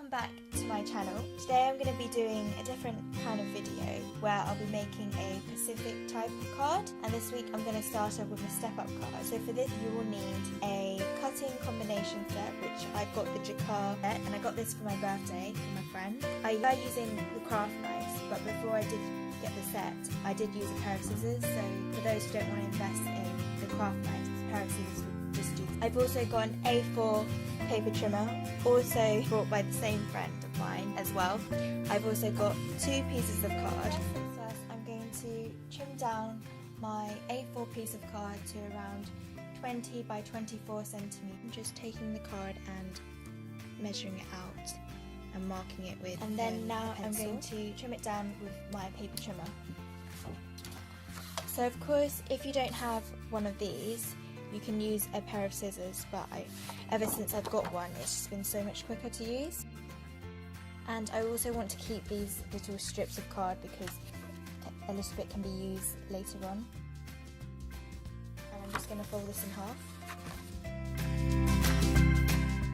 welcome back to my channel. Today I'm going to be doing a different kind of video where I'll be making a Pacific type of card, and this week I'm going to start off with a step-up card. So for this you will need a cutting combination set, which I've got the Jacquard set, and I got this for my birthday from a friend. I was using the craft knives, but before I did get the set I did use a pair of scissors, so for those who don't want to invest in the craft knives, a pair of scissors would just do. I've also got an A4 paper trimmer, also brought by the same friend of mine as well. I've also got 2 pieces of card. First, I'm going to trim down my A4 piece of card to around 20 by 24 centimeters. I'm just taking the card and measuring it out and marking it with and then now I'm going to trim it down with my paper trimmer. So of course, if you don't have one of these, you can use a pair of scissors, but ever since I've got one, it's just been so much quicker to use. And I also want to keep these little strips of card because a little bit can be used later on. And I'm just going to fold this in half.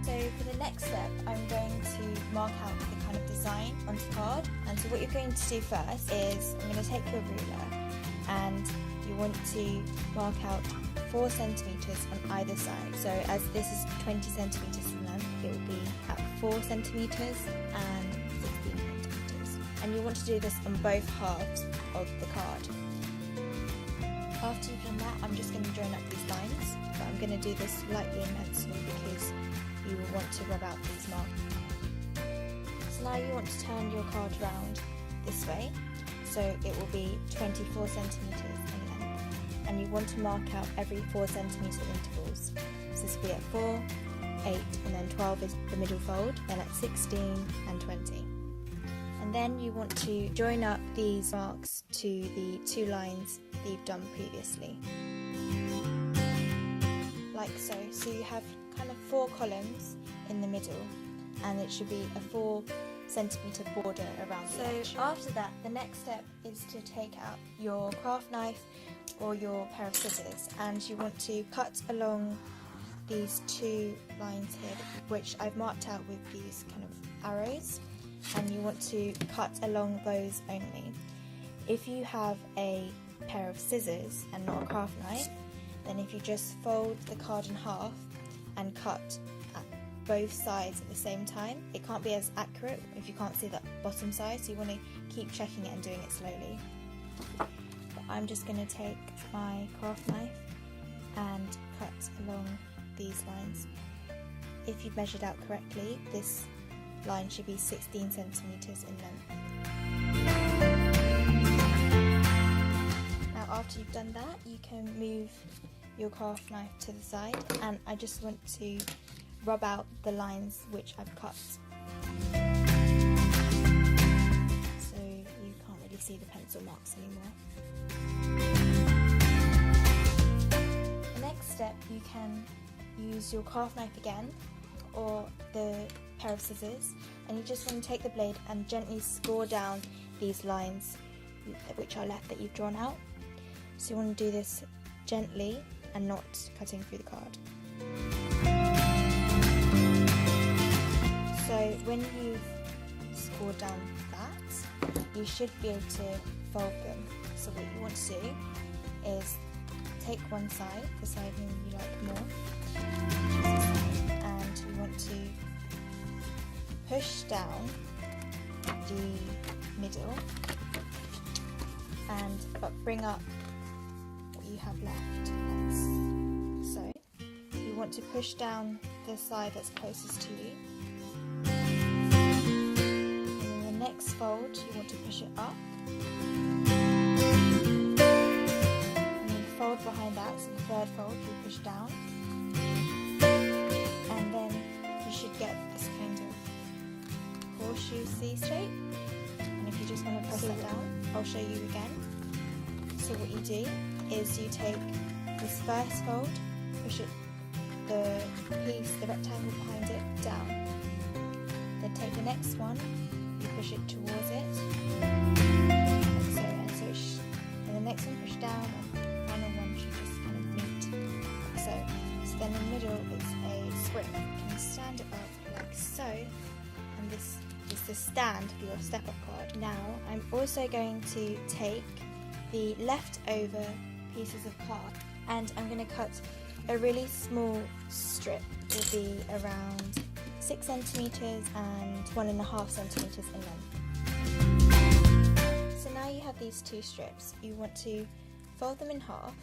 So for the next step, I'm going to mark out the kind of design on the card. And so what you're going to do first is I'm going to take your ruler and you want to mark out 4 centimeters on either side. So as this is 20 centimeters in length, it will be at 4 centimeters and 16 centimeters. And you want to do this on both halves of the card. After you've done that, I'm just going to join up these lines, but I'm going to do this lightly in pencil because you will want to rub out these marks. So now you want to turn your card round this way, so it will be 24 centimeters in length. And you want to mark out every 4 centimeter intervals. So this will be at 4, 8, and then 12 is the middle fold, then at 16 and 20. And then you want to join up these marks to the 2 lines that you've done previously. Like so. So you have kind of 4 columns in the middle, and it should be a 4 centimeter border around the edge. So after that, the next step is to take out your craft knife or your pair of scissors, and you want to cut along these 2 lines here, which I've marked out with these kind of arrows, and you want to cut along those only. If you have a pair of scissors and not a craft knife, then if you just fold the card in half and cut at both sides at the same time, it can't be as accurate if you can't see that bottom side, so you want to keep checking it and doing it slowly. I'm just going to take my craft knife and cut along these lines. If you've measured out correctly, this line should be 16 centimeters in length. Now after you've done that, you can move your craft knife to the side, and I just want to rub out the lines which I've cut. So you can't really see the pencil marks anymore. The next step, you can use your craft knife again or the pair of scissors, and you just want to take the blade and gently score down these lines which are left that you've drawn out. So you want to do this gently and not cutting through the card. So when you've scored down that, you should be able to fold them. So what you want to do is take one side, the side you like more, and you want to push down the middle but bring up what you have left. So you want to push down the side that's closest to you. And in the next fold, you want to push it up. Fold behind that, so the third fold you push down, and then you should get this kind of horseshoe C shape. And if you just want to press that down, I'll show you again. So what you do is you take this first fold, push it, the rectangle behind it, down. Then take the next one, you push it towards it, like so, and the next one push down, and final one should just kind of meet. So then in the middle it's a spring. You can stand it up like so, and this the stand for your step-up card. Now I'm also going to take the leftover pieces of card and I'm going to cut a really small strip. It will be around 6 centimeters and 1.5 centimeters in length. So now you have these two strips. You want to fold them in half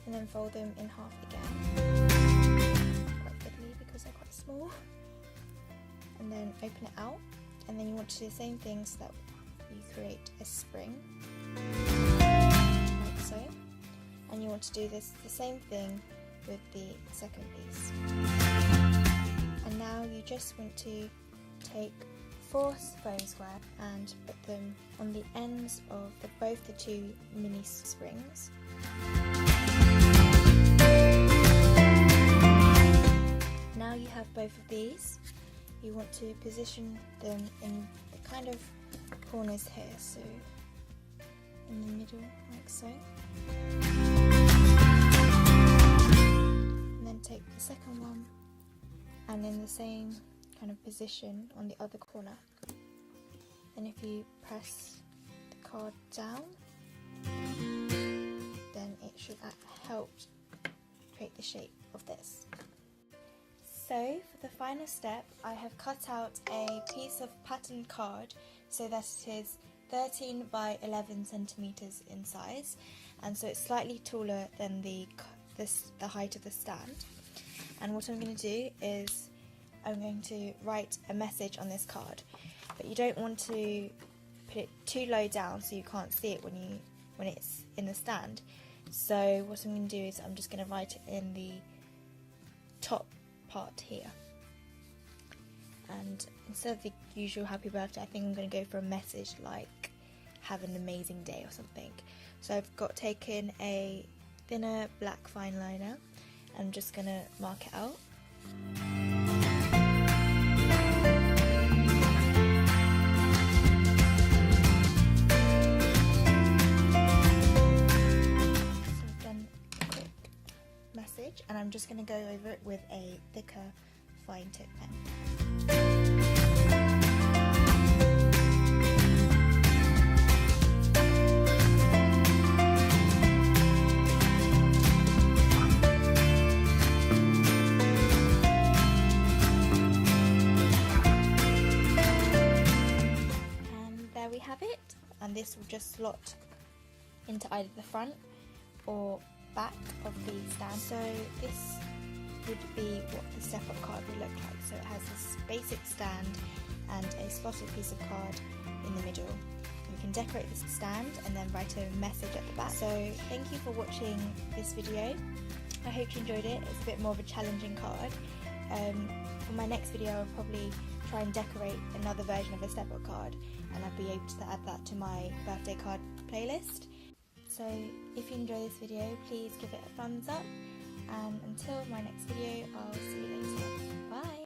and then fold them in half again. Quite fiddly because they're quite small. And then open it out, and then you want to do the same thing so that you create a spring, like so. And you want to do the same thing with the second piece. And now you just want to take 4 foam squares and put them on the ends of both the two mini springs. Now you have both of these. You want to position them in the kind of corners here, so in the middle, like so. And then take the second one and in the same kind of position on the other corner. And if you press the card down, then it should help create the shape of this. So for the final step, I have cut out a piece of patterned card so that it is 13 by 11 centimeters in size, and so it's slightly taller than the height of the stand. And what I'm going to do is I'm going to write a message on this card, but you don't want to put it too low down so you can't see it when it's in the stand. So what I'm going to do is I'm just going to write it in the top part here, and instead of the usual happy birthday, I think I'm going to go for a message like have an amazing day or something. So I've taken a thinner black fine liner and I'm just going to mark it out. So I've done a quick message and I'm just going to go over it with a thicker fine tip pen. And there we have it, and this will just slot into either the front or back of the stand. So this would be what the step-up card would look like. So it has this basic stand and a slotted piece of card in the middle. You can decorate this stand and then write a message at the back. So thank you for watching this video. I hope you enjoyed it. It's a bit more of a challenging card. For my next video I'll probably try and decorate another version of a step-up card, and I'll be able to add that to my birthday card playlist. So if you enjoy this video, please give it a thumbs up, and until my next video, I'll see you later. Bye!